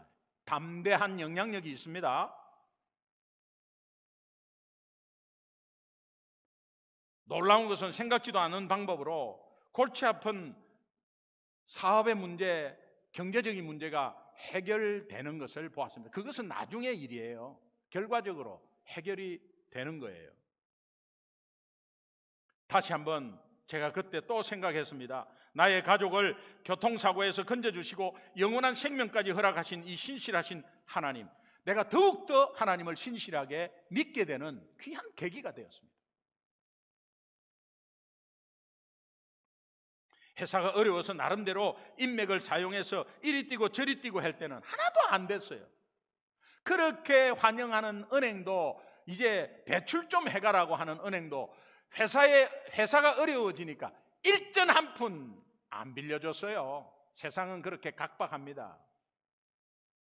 담대한 영향력이 있습니다. 놀라운 것은 생각지도 않은 방법으로 골치 아픈 사업의 문제, 경제적인 문제가 해결되는 것을 보았습니다. 그것은 나중의 일이에요. 결과적으로 해결이 되는 거예요. 다시 한번 제가 그때 또 생각했습니다. 나의 가족을 교통사고에서 건져주시고 영원한 생명까지 허락하신 이 신실하신 하나님, 내가 더욱더 하나님을 신실하게 믿게 되는 귀한 계기가 되었습니다. 회사가 어려워서 나름대로 인맥을 사용해서 이리 뛰고 저리 뛰고 할 때는 하나도 안 됐어요. 그렇게 환영하는 은행도, 이제 대출 좀 해가라고 하는 은행도 회사가 어려워지니까 일전 한 푼 안 빌려줬어요. 세상은 그렇게 각박합니다.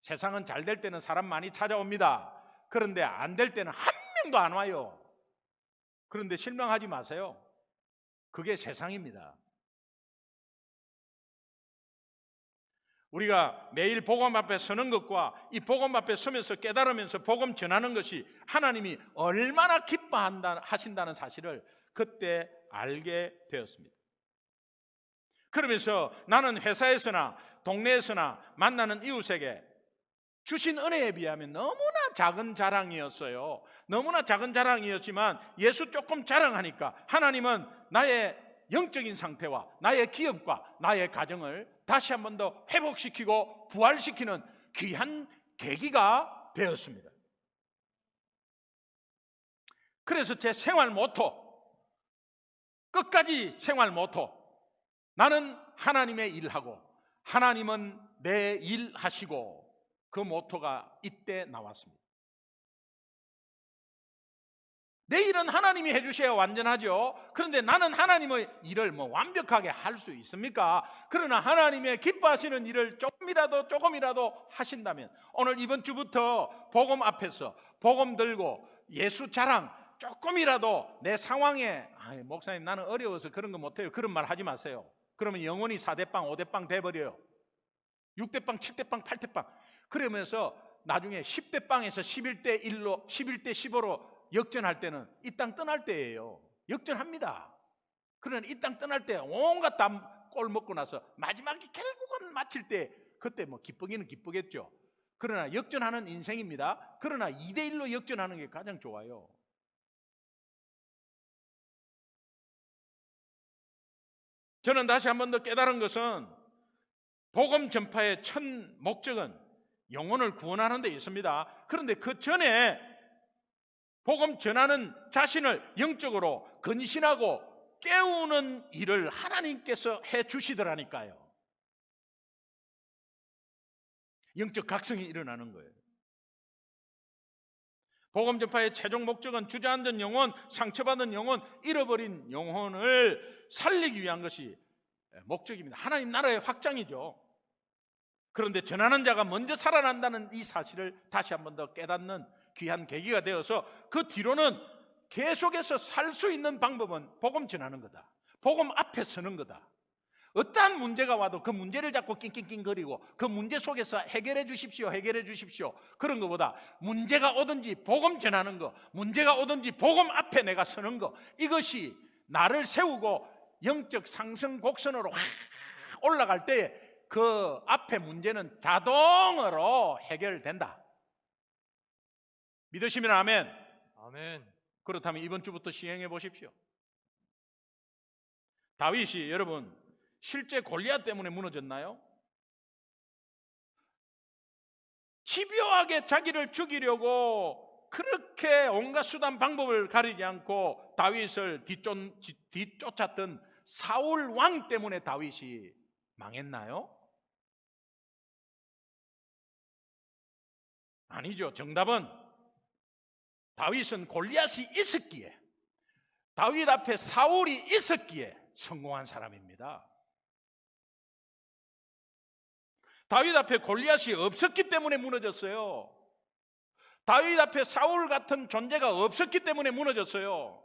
세상은 잘 될 때는 사람 많이 찾아옵니다. 그런데 안 될 때는 한 명도 안 와요. 그런데 실망하지 마세요. 그게 세상입니다. 우리가 매일 복음 앞에 서는 것과 이 복음 앞에 서면서 깨달으면서 복음 전하는 것이 하나님이 얼마나 기뻐하신다는 사실을 그때 알게 되었습니다. 그러면서 나는 회사에서나 동네에서나 만나는 이웃에게 주신 은혜에 비하면 너무나 작은 자랑이었어요. 너무나 작은 자랑이었지만 예수 조금 자랑하니까 하나님은 나의 영적인 상태와 나의 기업과 나의 가정을 다시 한 번 더 회복시키고 부활시키는 귀한 계기가 되었습니다. 그래서 제 생활 모토, 끝까지 생활 모토, 나는 하나님의 일하고 하나님은 내 일하시고, 그 모토가 이때 나왔습니다. 내 일은 하나님이 해주셔야 완전하죠. 그런데 나는 하나님의 일을 완벽하게 할 수 있습니까? 그러나 하나님의 기뻐하시는 일을 조금이라도 하신다면, 오늘 이번 주부터 복음 앞에서 복음 들고 예수 자랑 조금이라도 내 상황에, 목사님 나는 어려워서 그런 거 못해요, 그런 말 하지 마세요. 그러면 영원히 4대빵 5대빵 돼버려요. 6대빵 7대빵 8대빵. 그러면서 나중에 10대빵에서 11대 1로 11대 15로 역전할 때는 이 땅 떠날 때예요. 역전합니다. 그러나 이 땅 떠날 때 온갖 꼴 먹고 나서 마지막에 결국은 마칠 때, 그때 기쁘기는 기쁘겠죠. 그러나 역전하는 인생입니다. 그러나 2대 1로 역전하는 게 가장 좋아요. 저는 다시 한 번 더 깨달은 것은, 복음 전파의 첫 목적은 영혼을 구원하는 데 있습니다. 그런데 그 전에 복음 전하는 자신을 영적으로 근신하고 깨우는 일을 하나님께서 해 주시더라니까요. 영적 각성이 일어나는 거예요. 복음 전파의 최종 목적은 주저앉은 영혼, 상처받은 영혼, 잃어버린 영혼을 살리기 위한 것이 목적입니다. 하나님 나라의 확장이죠. 그런데 전하는 자가 먼저 살아난다는 이 사실을 다시 한 번 더 깨닫는 귀한 계기가 되어서, 그 뒤로는 계속해서 살 수 있는 방법은 복음 전하는 거다. 복음 앞에 서는 거다. 어떠한 문제가 와도 그 문제를 잡고 낑낑낑거리고 그 문제 속에서 해결해 주십시오, 해결해 주십시오, 그런 것보다 문제가 오든지 복음 전하는 거, 문제가 오든지 복음 앞에 내가 서는 거, 이것이 나를 세우고 영적 상승 곡선으로 확 올라갈 때 그 앞에 문제는 자동으로 해결된다. 믿으시면 아멘. 아멘. 그렇다면 이번 주부터 시행해 보십시오. 다윗이, 여러분, 실제 골리앗 때문에 무너졌나요? 집요하게 자기를 죽이려고 그렇게 온갖 수단 방법을 가리지 않고 다윗을 뒤쫓았던 사울 왕 때문에 다윗이 망했나요? 아니죠. 정답은, 다윗은 골리앗이 있었기에, 다윗 앞에 사울이 있었기에 성공한 사람입니다. 다윗 앞에 골리앗이 없었기 때문에 무너졌어요. 다윗 앞에 사울 같은 존재가 없었기 때문에 무너졌어요.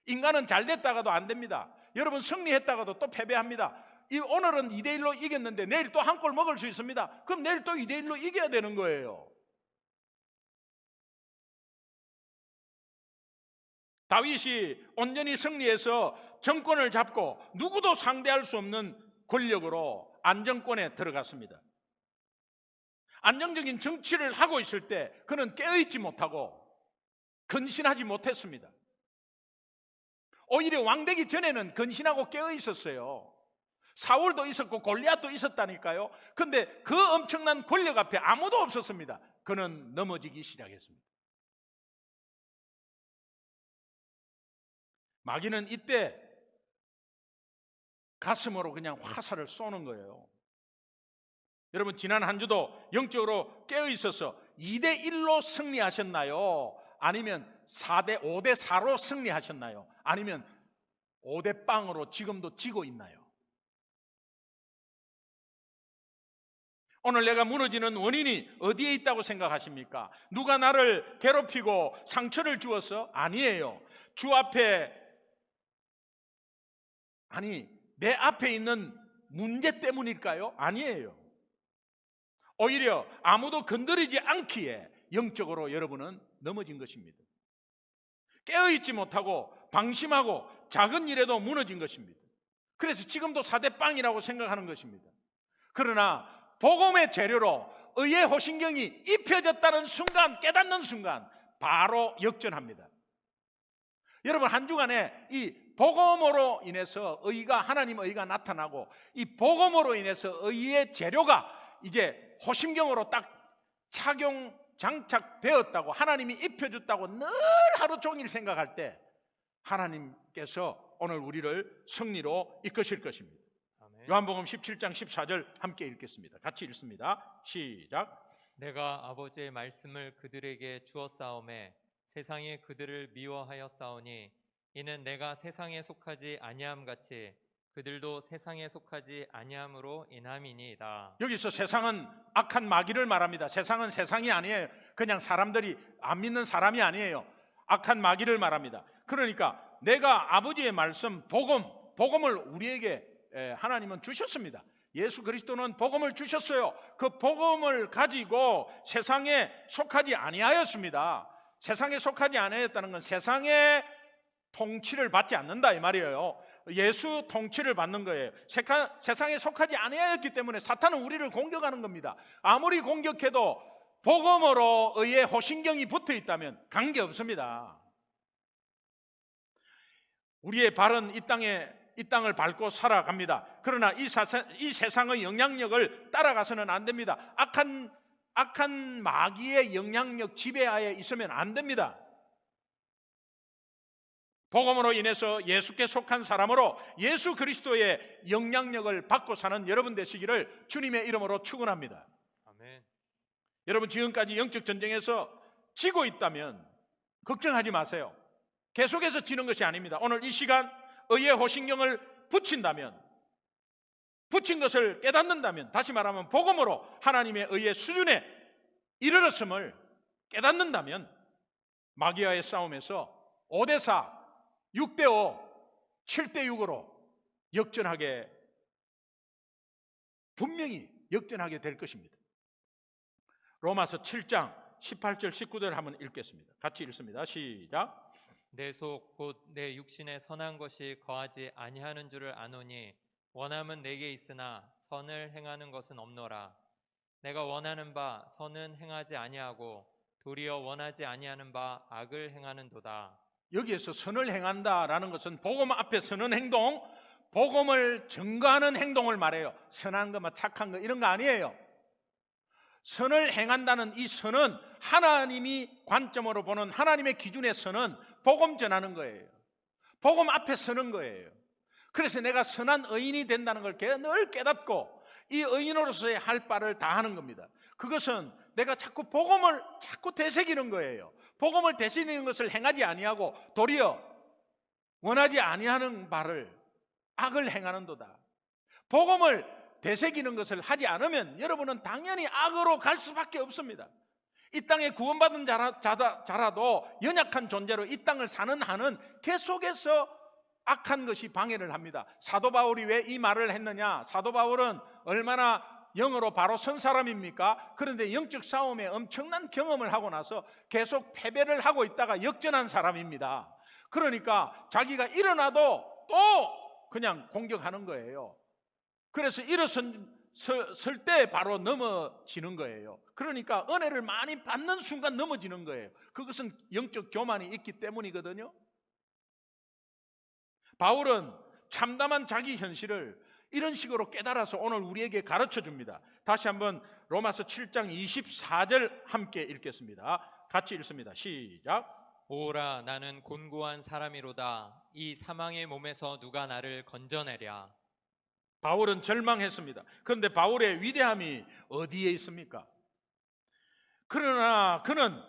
인간은 잘 됐다가도 안 됩니다. 여러분, 승리했다가도 또 패배합니다. 오늘은 2대 1로 이겼는데 내일 또 한 골 먹을 수 있습니다. 그럼 내일 또 2대 1로 이겨야 되는 거예요. 다윗이 온전히 승리해서 정권을 잡고 누구도 상대할 수 없는 권력으로 안정권에 들어갔습니다. 안정적인 정치를 하고 있을 때 그는 깨어있지 못하고 근신하지 못했습니다. 오히려 왕되기 전에는 근신하고 깨어있었어요. 사울도 있었고 골리앗도 있었다니까요. 그런데 그 엄청난 권력 앞에 아무도 없었습니다. 그는 넘어지기 시작했습니다. 마귀는 이때 가슴으로 그냥 화살을 쏘는 거예요. 여러분, 지난 한 주도 영적으로 깨어 있어서 2대 1로 승리하셨나요? 아니면 5대 4로 승리하셨나요? 아니면 5대 빵으로 지금도 지고 있나요? 오늘 내가 무너지는 원인이 어디에 있다고 생각하십니까? 누가 나를 괴롭히고 상처를 주어서? 아니에요. 주 앞에, 내 앞에 있는 문제 때문일까요? 아니에요. 오히려 아무도 건드리지 않기에 영적으로 여러분은 넘어진 것입니다. 깨어있지 못하고 방심하고 작은 일에도 무너진 것입니다. 그래서 지금도 4대 빵이라고 생각하는 것입니다. 그러나 복음의 재료로 의의 호신경이 입혀졌다는 순간, 깨닫는 순간 바로 역전합니다. 여러분, 한 주간에 이 복음으로 인해서 하나님 의가 나타나고, 이 복음으로 인해서 의의 재료가 이제 호심경으로 딱 장착되었다고, 하나님이 입혀줬다고 늘 하루 종일 생각할 때 하나님께서 오늘 우리를 승리로 이끄실 것입니다. 아멘. 요한복음 17장 14절 함께 읽겠습니다. 같이 읽습니다. 시작. 내가 아버지의 말씀을 그들에게 주었사오매 세상이 그들을 미워하였사오니 이는 내가 세상에 속하지 아니함 같이 그들도 세상에 속하지 아니함으로 인함이니이다. 여기서 세상은 악한 마귀를 말합니다. 세상은 세상이 아니에요. 그냥 사람들이 안 믿는 사람이 아니에요. 악한 마귀를 말합니다. 그러니까 내가 아버지의 말씀, 복음을 우리에게 하나님은 주셨습니다. 예수 그리스도는 복음을 주셨어요. 그 복음을 가지고 세상에 속하지 아니하였습니다. 세상에 속하지 아니하였다는 건 세상의 통치를 받지 않는다 이 말이에요. 예수 통치를 받는 거예요. 세상에 속하지 아니하였기 때문에 사탄은 우리를 공격하는 겁니다. 아무리 공격해도 복음으로 의의 호신경이 붙어 있다면 관계없습니다. 우리의 발은 이 땅을 밟고 살아갑니다. 그러나 이 세상의 영향력을 따라가서는 안 됩니다. 악한 마귀의 영향력 지배하에 있으면 안 됩니다. 복음으로 인해서 예수께 속한 사람으로 예수 그리스도의 영향력을 받고 사는 여러분 되시기를 주님의 이름으로 축원합니다. 아멘. 여러분 지금까지 영적 전쟁에서 지고 있다면 걱정하지 마세요. 계속해서 지는 것이 아닙니다. 오늘 이 시간 의의 호신경을 붙인다면, 붙인 것을 깨닫는다면, 다시 말하면 복음으로 하나님의 의의 수준에 이르렀음을 깨닫는다면 마귀와의 싸움에서 5대4, 6대5, 7대6으로 분명히 역전하게 될 것입니다. 로마서 7장 18절 19절 한번 읽겠습니다. 같이 읽습니다. 시작. 내 속 곧 내 육신에 선한 것이 거하지 아니하는 줄을 아노니 원함은 내게 있으나 선을 행하는 것은 없노라. 내가 원하는 바 선은 행하지 아니하고 도리어 원하지 아니하는 바 악을 행하는도다. 여기에서 선을 행한다라는 것은 복음 앞에 서는 행동, 복음을 증거하는 행동을 말해요. 선한 거, 착한 거 이런 거 아니에요. 선을 행한다는 이 선은 하나님이 관점으로 보는 하나님의 기준의 선은 복음 전하는 거예요. 복음 앞에 서는 거예요. 그래서 내가 선한 의인이 된다는 걸 늘 깨닫고 이 의인으로서의 할 바를 다 하는 겁니다. 그것은 내가 자꾸 복음을 되새기는 거예요. 복음을 되새기는 것을 행하지 아니하고 도리어 원하지 아니하는 바를 악을 행하는도다. 복음을 되새기는 것을 하지 않으면 여러분은 당연히 악으로 갈 수밖에 없습니다. 이 땅에 구원받은 자라도 연약한 존재로 이 땅을 사는 한은 계속해서 악한 것이 방해를 합니다. 사도 바울이 왜 이 말을 했느냐? 사도 바울은 얼마나 영으로 바로 선 사람입니까? 그런데 영적 싸움에 엄청난 경험을 하고 나서 계속 패배를 하고 있다가 역전한 사람입니다. 그러니까 자기가 일어나도 또 그냥 공격하는 거예요. 그래서 설 때 바로 넘어지는 거예요. 그러니까 은혜를 많이 받는 순간 넘어지는 거예요. 그것은 영적 교만이 있기 때문이거든요. 바울은 참담한 자기 현실을 이런 식으로 깨달아서 오늘 우리에게 가르쳐 줍니다. 다시 한번 로마서 7장 24절 함께 읽겠습니다. 같이 읽습니다. 시작. 오라 나는 곤고한 사람이로다. 이 사망의 몸에서 누가 나를 건져내랴. 바울은 절망했습니다. 그런데 바울의 위대함이 어디에 있습니까? 그러나 그는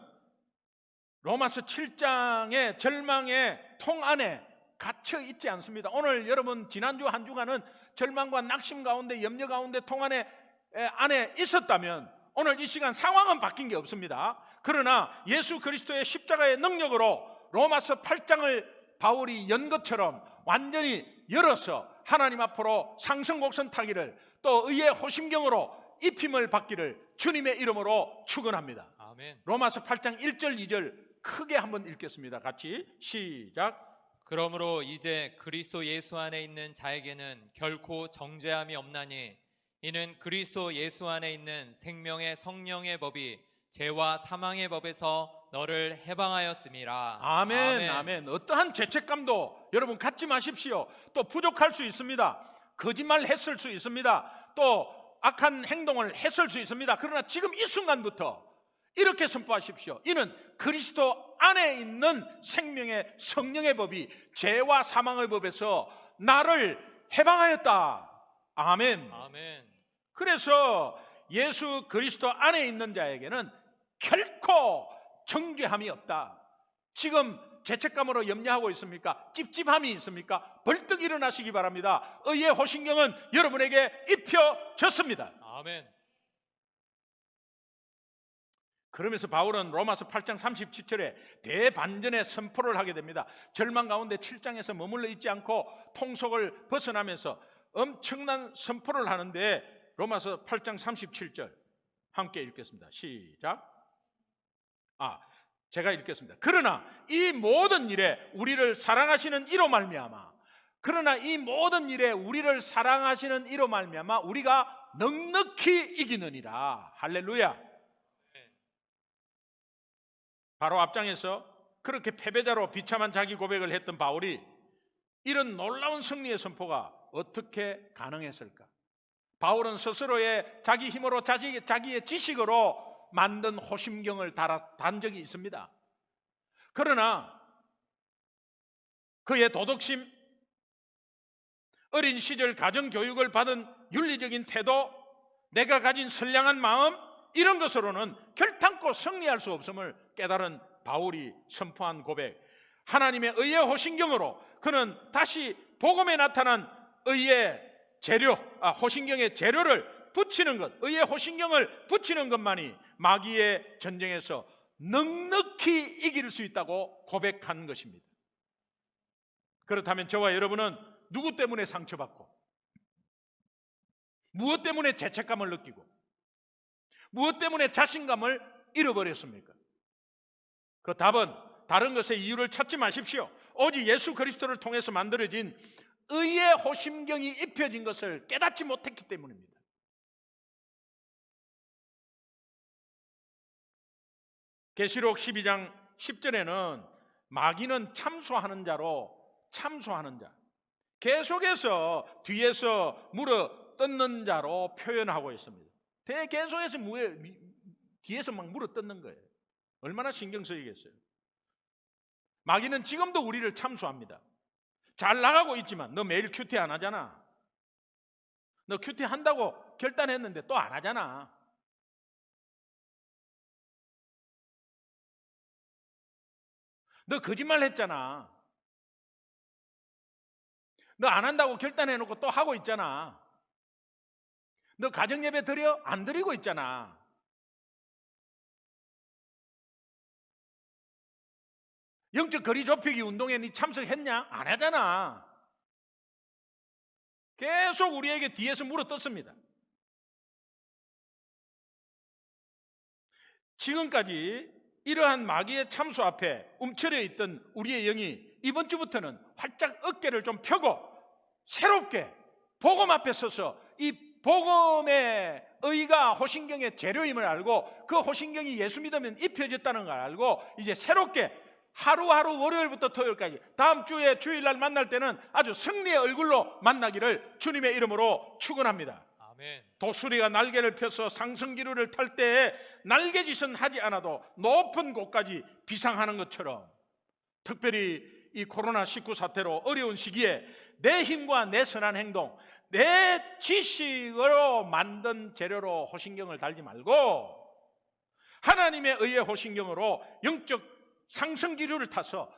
로마서 7장의 절망의 통 안에 갇혀 있지 않습니다. 오늘 여러분 지난주 한 주간은 절망과 낙심 가운데 염려 가운데 통 안에 있었다면 오늘 이 시간 상황은 바뀐 게 없습니다. 그러나 예수 그리스도의 십자가의 능력으로 로마서 8장을 바울이 연 것처럼 완전히 열어서 하나님 앞으로 상승곡선 타기를 또 의의 호심경으로 입힘을 받기를 주님의 이름으로 축원합니다. 아멘. 로마서 8장 1절 2절 크게 한번 읽겠습니다. 같이 시작. 그러므로 이제 그리스도 예수 안에 있는 자에게는 결코 정죄함이 없나니 이는 그리스도 예수 안에 있는 생명의 성령의 법이 죄와 사망의 법에서 너를 해방하였음이라. 아멘, 아멘. 어떠한 죄책감도 여러분 갖지 마십시오. 또 부족할 수 있습니다. 거짓말 했을 수 있습니다. 또 악한 행동을 했을 수 있습니다. 그러나 지금 이 순간부터 이렇게 선포하십시오. 이는 그리스도 안에 있는 생명의 성령의 법이 죄와 사망의 법에서 나를 해방하였다. 아멘. 아멘. 그래서 예수 그리스도 안에 있는 자에게는 결코 정죄함이 없다. 지금 죄책감으로 염려하고 있습니까? 찝찝함이 있습니까? 벌떡 일어나시기 바랍니다. 의의 호신경은 여러분에게 입혀졌습니다. 아멘. 그러면서 바울은 로마서 8장 37절에 대반전의 선포를 하게 됩니다. 절망 가운데 7장에서 머물러 있지 않고 통속을 벗어나면서 엄청난 선포를 하는데 로마서 8장 37절 함께 읽겠습니다. 시작. 제가 읽겠습니다. 그러나 이 모든 일에 우리를 사랑하시는 이로 말미암아 우리가 넉넉히 이기느니라. 할렐루야. 바로 앞장에서 그렇게 패배자로 비참한 자기 고백을 했던 바울이 이런 놀라운 승리의 선포가 어떻게 가능했을까? 바울은 스스로의 자기 힘으로 자기의 지식으로 만든 호심경을 단 적이 있습니다. 그러나 그의 도덕심, 어린 시절 가정교육을 받은 윤리적인 태도, 내가 가진 선량한 마음, 이런 것으로는 결탄코 승리할 수 없음을 깨달은 바울이 선포한 고백, 하나님의 의의 호신경으로 그는 다시 복음에 나타난 의의 재료, 호신경의 재료를 붙이는 것, 의의 호신경을 붙이는 것만이 마귀의 전쟁에서 넉넉히 이길 수 있다고 고백한 것입니다. 그렇다면 저와 여러분은 누구 때문에 상처받고, 무엇 때문에 죄책감을 느끼고, 무엇 때문에 자신감을 잃어버렸습니까? 그 답은 다른 것의 이유를 찾지 마십시오. 오직 예수 그리스도를 통해서 만들어진 의의 호심경이 입혀진 것을 깨닫지 못했기 때문입니다. 계시록 12장 10절에는 마귀는 참소하는 자, 계속해서 뒤에서 물어 뜯는 자로 표현하고 있습니다. 계속해서 뒤에서 막 물어 뜯는 거예요. 얼마나 신경 쓰이겠어요. 마귀는 지금도 우리를 참소합니다. 잘 나가고 있지만 너 매일 큐티 안 하잖아. 너 큐티 한다고 결단했는데 또 안 하잖아. 너 거짓말 했잖아. 너 안 한다고 결단해놓고 또 하고 있잖아. 너 가정예배 드려? 안 드리고 있잖아. 영적 거리 좁히기 운동에 네 참석했냐? 안 하잖아. 계속 우리에게 뒤에서 물어뜯습니다. 지금까지 이러한 마귀의 참소 앞에 움츠려 있던 우리의 영이 이번 주부터는 활짝 어깨를 좀 펴고 새롭게 복음 앞에 서서 이 복음의 의가 호신경의 재료임을 알고 그 호신경이 예수 믿으면 입혀졌다는 걸 알고 이제 새롭게 하루하루 월요일부터 토요일까지 다음 주에 주일날 만날 때는 아주 승리의 얼굴로 만나기를 주님의 이름으로 축원합니다. 아멘. 독수리가 날개를 펴서 상승기류를 탈 때에 날개짓은 하지 않아도 높은 곳까지 비상하는 것처럼 특별히 이 코로나19 사태로 어려운 시기에 내 힘과 내 선한 행동, 내 지식으로 만든 재료로 호신경을 달지 말고 하나님의 의의 호신경으로 영적 상승기류를 타서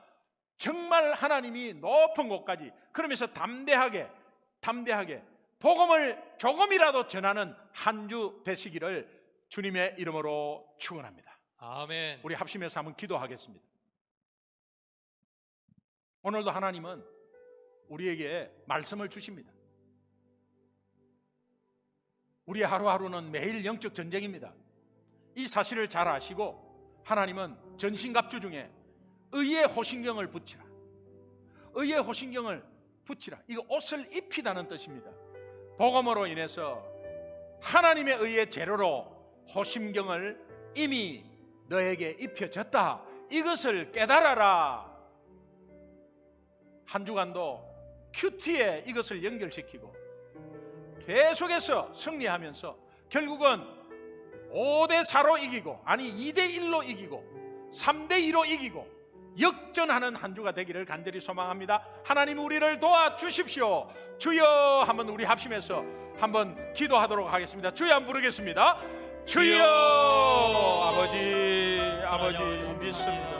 정말 하나님이 높은 곳까지 그러면서 담대하게 복음을 조금이라도 전하는 한 주 되시기를 주님의 이름으로 축원합니다. 아멘. 우리 합심해서 한번 기도하겠습니다. 오늘도 하나님은 우리에게 말씀을 주십니다. 우리의 하루하루는 매일 영적 전쟁입니다. 이 사실을 잘 아시고 하나님은 전신갑주 중에 의의 호신경을 붙이라. 의의 호신경을 붙이라. 이거 옷을 입히다는 뜻입니다. 복음으로 인해서 하나님의 의의 재료로 호심경을 이미 너에게 입혀졌다. 이것을 깨달아라. 한 주간도 큐티에 이것을 연결시키고 계속해서 승리하면서 결국은 5대4로 이기고, 아니 2대1로 이기고 3대2로 이기고 역전하는 한 주가 되기를 간절히 소망합니다. 하나님 우리를 도와주십시오. 주여 한번 우리 합심해서 한번 기도하도록 하겠습니다. 주여 한번 부르겠습니다. 주여. 아버지 믿습니다.